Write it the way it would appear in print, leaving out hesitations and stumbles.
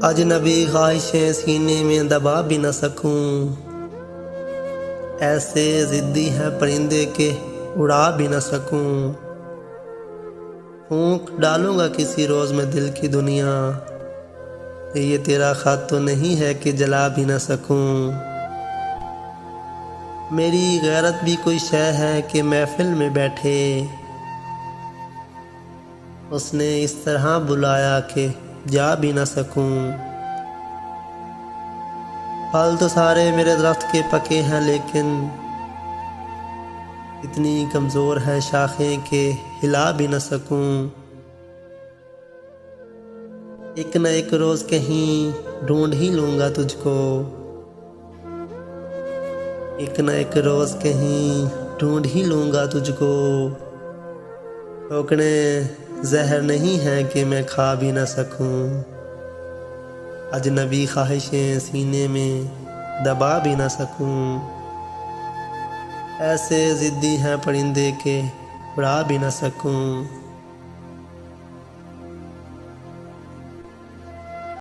अजनबी ख्वाहिशें सीने में दबा भी न सकूं। ऐसे ज़िद्दी हैं परिंदे के उड़ा भी न सकूं। फूंक डालूंगा किसी रोज़ में दिल की दुनिया। ये तेरा ख़त तो नहीं है कि जला भी न सकूं। मेरी गैरत भी कोई शय है कि महफिल में बैठे उसने इस तरह बुलाया कि जा भी न सकूं। फल तो सारे मेरे दरख्त के पके हैं, लेकिन इतनी कमज़ोर है शाखें कि हिला भी न सकूं। एक न एक रोज़ कहीं ढूंढ ही लूँगा तुझको। एक न एक रोज़ कहीं ढूंढ ही लूँगा तुझको। ठोकने जहर नहीं है कि मैं खा भी न सकूं। अजनबी ख्वाहिशें सीने में दबा भी न सकूं। ऐसे ज़िद्दी हैं परिंदे के उड़ा भी न सकूं।